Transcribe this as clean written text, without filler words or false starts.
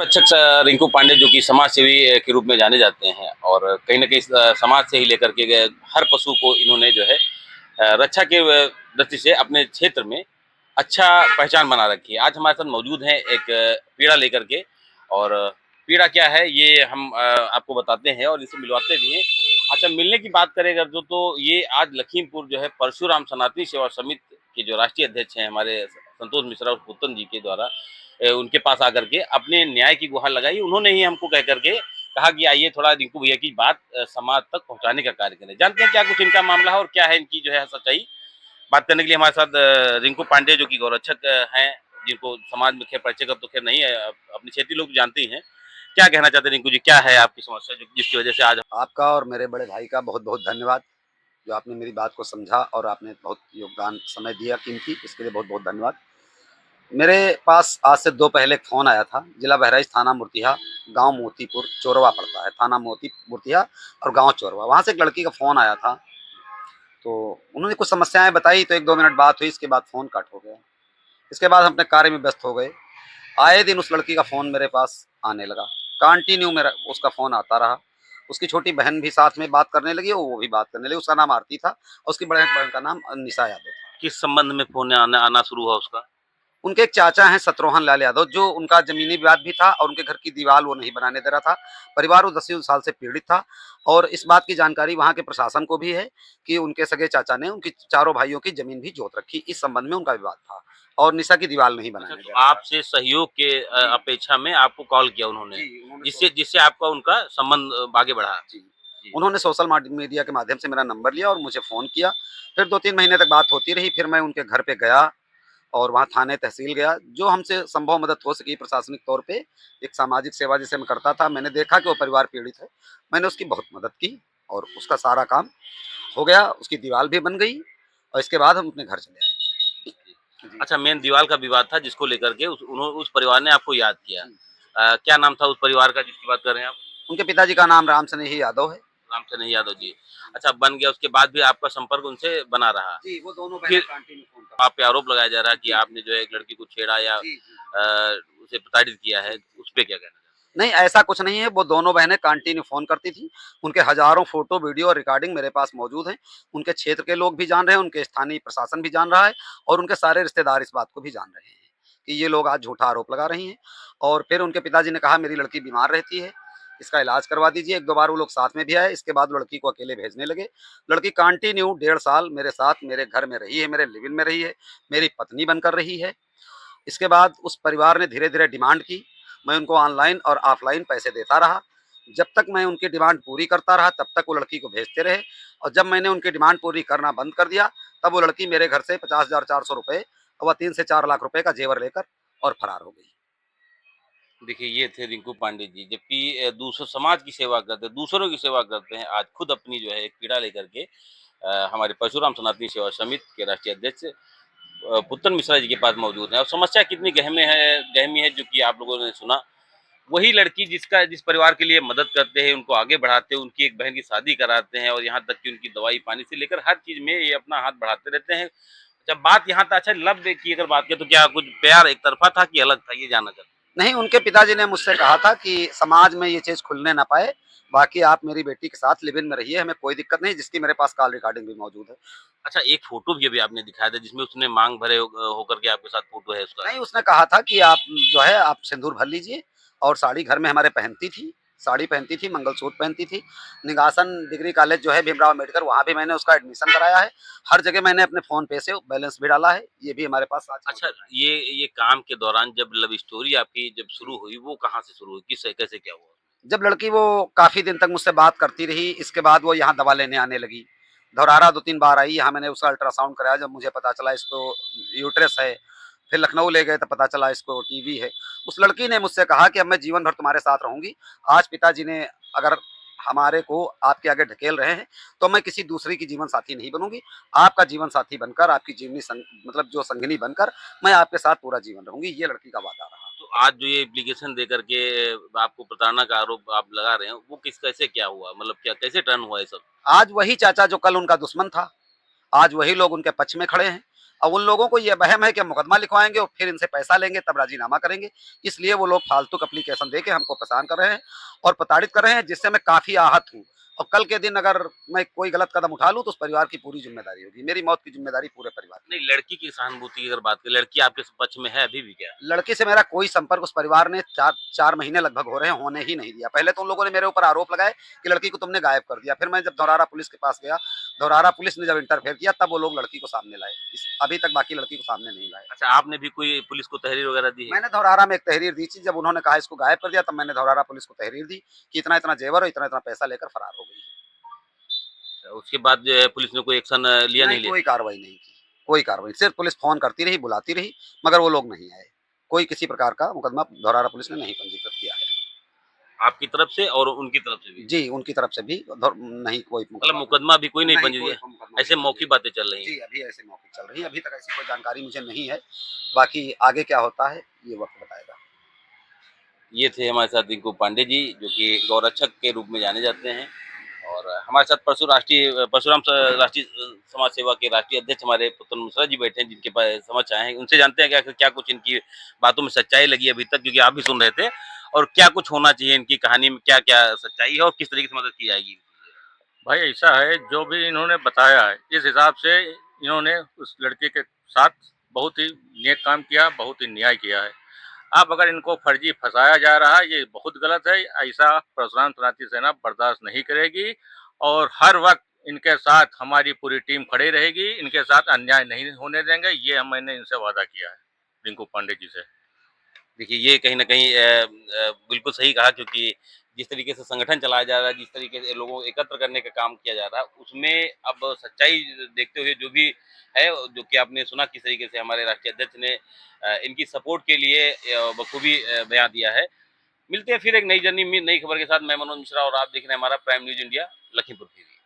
रक्षक रिंकू पांडे जो कि समाज सेवी के रूप में जाने जाते हैं और कहीं न कहीं समाज से ही लेकर के गए हर पशु को इन्होंने जो है रक्षा के दृष्टि से अपने क्षेत्र में अच्छा पहचान बना रखी है। आज हमारे साथ मौजूद हैं एक पीड़ा लेकर के और पीड़ा क्या है ये हम आपको बताते हैं और इसे मिलवाते भी हैं। अच्छा, मिलने की बात करें अगर तो ये आज लखीमपुर जो है परशुराम सनातनी सेवा समिति के जो राष्ट्रीय अध्यक्ष हैं हमारे संतोष मिश्रा और पुतन जी के द्वारा उनके पास आकर के अपने न्याय की गुहार लगाई। उन्होंने ही हमको कह करके कहा कि आइए थोड़ा रिंकू भैया की बात समाज तक पहुंचाने का कार्य करें। जानते हैं क्या कुछ इनका मामला है और क्या है इनकी जो है सच्चाई। बात करने के लिए हमारे साथ रिंकू पांडे जो कि गौरक्षक हैं, जिनको समाज में खैर परिचय का तो खैर नहीं है, अपने क्षेत्रीय लोग जानते ही हैं। क्या कहना चाहते हैं रिंकू जी, क्या है आपकी समस्या जो जिसकी वजह से आज आपका और मेरे बड़े भाई का बहुत बहुत धन्यवाद, जो आपने मेरी बात को समझा और आपने बहुत योगदान समय दिया कीमती, इसके लिए बहुत बहुत धन्यवाद। मेरे पास आज से 2 पहले एक फ़ोन आया था, जिला बहराइच, थाना मुर्तिया, गांव मोतीपुर, चोरवा पड़ता है, थाना मुर्तिया और गांव चोरवा। वहाँ से एक लड़की का फ़ोन आया था, तो उन्होंने कुछ समस्याएं बताई, तो 1-2 मिनट बात हुई, इसके बाद फ़ोन कट हो गया। इसके बाद हम अपने कार्य में व्यस्त हो गए। आए दिन उस लड़की का फ़ोन मेरे पास आने लगा, कंटिन्यू मेरा उसका फ़ोन आता रहा। उसकी छोटी बहन भी साथ में बात करने लगी और वो भी बात करने लगी। उसका नाम आरती था और उसकी बड़े बहन का नाम निशा यादव था। किस संबंध में फोन आना आना शुरू हुआ उसका? उनके एक चाचा हैं शत्रुघ्न लाल यादव, जो उनका ज़मीनी विवाद भी था और उनके घर की दीवार वो नहीं बनाने दे रहा था। परिवार वो 10 साल से पीड़ित था और इस बात की जानकारी वहाँ के प्रशासन को भी है कि उनके सगे चाचा ने उनकी चारों भाइयों की ज़मीन भी जोत रखी। इस संबंध में उनका विवाद था और निशा की दीवार नहीं अच्छा, बनाने तो दे रहा था। आपसे सहयोग के जी, अपेक्षा में आपको कॉल किया उन्होंने, जी, उन्होंने जिससे जिससे आपका उनका संबंध आगे बढ़ा। जी। जी। उन्होंने सोशल मीडिया के माध्यम से मेरा नंबर लिया और मुझे फ़ोन किया। फिर 2-3 महीने तक बात होती रही। फिर मैं उनके घर पे गया और वहाँ थाने तहसील गया। जो हमसे संभव मदद हो सकी प्रशासनिक तौर पे, एक सामाजिक सेवा जैसे मैं करता था, मैंने देखा कि वो परिवार पीड़ित है। मैंने उसकी बहुत मदद की और उसका सारा काम हो गया। उसकी दीवार भी बन गई और इसके बाद हम अपने घर चले आए। जी। जी, अच्छा, मेन दीवार का विवाद था जिसको लेकर के उस परिवार ने आपको याद किया। जी। क्या नाम था उस परिवार का जिसकी बात कर रहे हैं आप? उनके पिताजी का नाम राम स्नेही यादव है। रामचंद्र यादव जी। अच्छा, बन गया, उसके बाद भी आपका संपर्क उनसे बना रहा। जी, वो दोनों बहनें फिर कंटिन्यू फ़ोन आप करती पे आरोप लगाया जा रहा है हैं। कि जी, आपने जो है एक लड़की को छेड़ा या जी, जी, उसे प्रताड़ित किया है, जी। उस पे क्या कहना चाहते नहीं, ऐसा कुछ नहीं है, वो दोनों बहनें कंटिन्यू फ़ोन करती थी। उनके हज़ारों फ़ोटो, वीडियो और रिकॉर्डिंग मेरे पास मौजूद हैं। उनके क्षेत्र के लोग भी जान रहे हैं, उनके स्थानीय प्रशासन भी जान रहा है और उनके सारे रिश्तेदार इस बात को भी जान रहे हैं कि ये लोग आज झूठा आरोप लगा रही हैं। और फिर उनके पिताजी ने कहा मेरी लड़की बीमार रहती है, इसका इलाज करवा दीजिए। 1-2 बार वो लोग साथ में भी आए, इसके बाद लड़की को अकेले भेजने लगे। लड़की कंटिन्यू 1.5 साल मेरे साथ मेरे घर में रही है, मेरे लिव इन में रही है, मेरी पत्नी बनकर रही है। इसके बाद उस परिवार ने धीरे-धीरे डिमांड की। मैं उनको ऑनलाइन और ऑफ़लाइन पैसे देता रहा। जब तक मैं उनकी डिमांड पूरी करता रहा, तब तक वो लड़की को भेजते रहे और जब मैंने उनकी डिमांड पूरी करना बंद कर दिया, तब वो लड़की मेरे घर से 50,400 रुपए और 3 से 4 लाख रुपए का जेवर लेकर और फरार हो गई। हैं? देखिए, ये थे रिंकू पांडे जी, जबकि दूसरों समाज की सेवा करते हैं, दूसरों की सेवा करते हैं। आज खुद अपनी जो है एक पीड़ा लेकर के हमारे परशुराम सनातनी सेवा समिति के राष्ट्रीय अध्यक्ष पुत्तन मिश्रा जी के पास मौजूद हैं और समस्या कितनी गहमी है जो कि आप लोगों ने सुना। वही लड़की जिस परिवार के लिए मदद करते हैं, उनको आगे बढ़ाते हैं, उनकी एक बहन की शादी कराते हैं और यहाँ तक कि उनकी दवाई पानी से लेकर हर चीज़ में ये अपना हाथ बढ़ाते रहते हैं। जब बात यहाँ तक अच्छा लव की अगर बात करें तो क्या कुछ प्यार एक तरफ़ा था कि अलग था? ये जानना चाहता हूँ। नहीं, उनके पिताजी ने मुझसे कहा था कि समाज में ये चीज़ खुलने ना पाए, बाकी आप मेरी बेटी के साथ लिव इन में रहिए, हमें कोई दिक्कत नहीं, जिसकी मेरे पास कॉल रिकॉर्डिंग भी मौजूद है। अच्छा, एक फ़ोटो भी अभी आपने दिखाया था जिसमें उसने माँग भरे होकर के आपके साथ फ़ोटो है उसका। नहीं, उसने कहा था कि आप जो है आप सिंदूर भर लीजिए और साड़ी घर में हमारे पहनती थी, साड़ी पहनती थी, मंगलसूत्र पहनती थी। निगासन डिग्री कॉलेज जो है भीमराव अम्बेडकर, वहाँ भी मैंने उसका एडमिशन कराया है। हर जगह मैंने अपने फ़ोन पे से बैलेंस भी डाला है, ये भी हमारे पास साक्ष्य अच्छा, मौजूद हैं। ये काम के दौरान जब लव स्टोरी आपकी जब शुरू हुई, वो कहाँ से शुरू हुई? किससे कैसे क्या हुआ? जब लड़की वो काफ़ी दिन तक मुझसे बात करती रही, इसके बाद वो यहाँ दवा लेने आने लगी। धौरारा 2-3 बार आई, यहाँ मैंने उसका अल्ट्रासाउंड कराया, जब मुझे पता चला इसको यूट्रस है। फिर लखनऊ ले गए तो पता चला इसको टीबी है। उस लड़की ने मुझसे कहा कि अब मैं जीवन भर तुम्हारे साथ रहूँगी। आज पिताजी ने अगर हमारे को आपके आगे ढकेल रहे हैं, तो मैं किसी दूसरे की जीवन साथी नहीं बनूँगी। आपका जीवन साथी बनकर, आपकी जीवनी मतलब जो संगिनी बनकर, मैं आपके साथ पूरा जीवन रहूँगी। ये लड़की का वादा रहा। तो आज जो ये एप्लीकेशन दे करके आपको प्रताड़ना का आरोप आप लगा रहे हैं, वो किस कैसे क्या हुआ? मतलब क्या कैसे टर्न हुआ ये सब? आज वही चाचा जो कल उनका दुश्मन था, आज वही लोग उनके पक्ष में खड़े हैं। अब उन लोगों को ये वहम है कि हम मुकदमा लिखवाएंगे और फिर इनसे पैसा लेंगे तब राजीनामा करेंगे, इसलिए वो लोग फालतू एप्लीकेशन दे के हमको परेशान कर रहे हैं और प्रताड़ित कर रहे हैं, जिससे मैं काफ़ी आहत हूँ। और कल के दिन अगर मैं कोई गलत कदम उठा लूँ तो उस परिवार की पूरी ज़िम्मेदारी होगी। मेरी मौत की ज़िम्मेदारी पूरे परिवार की। नहीं, लड़की की सहानुभूति की अगर बात करें, लड़की आपके पक्ष में है अभी भी क्या? लड़के से मेरा कोई संपर्क उस परिवार ने 4 महीने लगभग हो रहे हैं, होने ही नहीं दिया। पहले तो उन लोगों ने मेरे ऊपर आरोप लगाए कि लड़की को तुमने गायब कर दिया। फिर मैं जब धौरारा पुलिस के पास गया, धौरारा पुलिस ने जब इंटरफेयर किया तब वो लोग लड़की को सामने लाए। अभी तक बाकी लड़की को सामने नहीं लाए। अच्छा, आपने भी कोई पुलिस को तहरीर वगैरह दी है? मैंने धौरारा में एक तहरीर दी थी, जब उन्होंने कहा इसको गायब कर दिया तब मैंने धौरारा पुलिस को तहरीर दी कि इतना-इतना जेवर और इतना-इतना पैसा लेकर फरार हो गई है। उसके बाद जो है पुलिस ने कोई एक्शन लिया नहीं लिया? कोई कार्रवाई नहीं की, कोई कार्रवाई। सिर्फ पुलिस फ़ोन करती रही, बुलाती रही, मगर वो लोग नहीं आए। कोई किसी प्रकार का मुकदमा धौरारा पुलिस ने नहीं पंजीकृत किया है। आपकी तरफ से और उनकी तरफ से भी? जी, उनकी तरफ से भी नहीं कोई मतलब मुकदमा भी कोई नहीं नहीं पंजीकृत कोई किया? मुकदमा ऐसे नहीं मौखिक पंजीकृत। बातें चल रही हैं। जी, अभी ऐसे मौखिक चल रही है, अभी तक ऐसी कोई जानकारी मुझे नहीं है। बाकी आगे क्या होता है, ये वक़्त बताएगा। ये थे हमारे साथ रिंकू पांडे जी, जो कि गौरक्षक के रूप में जाने जाते हैं। और हमारे साथ परशुराम राष्ट्रीय समाज सेवा के राष्ट्रीय अध्यक्ष हमारे पुतन मिश्रा जी बैठे हैं, जिनके पास समझ आए हैं। उनसे जानते हैं कि आखिर क्या कुछ इनकी बातों में सच्चाई लगी अभी तक, क्योंकि आप भी सुन रहे थे, और क्या कुछ होना चाहिए, इनकी कहानी में क्या-क्या सच्चाई है और किस तरीके से मदद की जाएगी। भाई ऐसा है, जो भी इन्होंने बताया है, इस हिसाब से इन्होंने उस लड़के के साथ बहुत ही नेक काम किया, बहुत ही न्याय किया है। अब अगर इनको फर्जी फंसाया जा रहा है, ये बहुत गलत है। ऐसा परशुराम क्रांति सेना बर्दाश्त नहीं करेगी और हर वक्त इनके साथ हमारी पूरी टीम खड़ी रहेगी। इनके साथ अन्याय नहीं होने देंगे, ये मैंने इनसे वादा किया है, रिंकू पांडे जी से। देखिए, ये कहीं न कहीं बिल्कुल सही कहा, क्योंकि जिस तरीके से संगठन चलाया जा रहा है, जिस तरीके से लोगों को एकत्र करने का काम किया जा रहा है, उसमें अब सच्चाई देखते हुए जो भी है, जो कि आपने सुना किस तरीके से हमारे राष्ट्रीय अध्यक्ष ने इनकी सपोर्ट के लिए बखूबी बयान दिया है। मिलते हैं फिर एक नई जर्नी में नई खबर के साथ। मैं मनोज मिश्रा और आप देख रहे हैं हमारा prime news India Lakhimpur Kheri.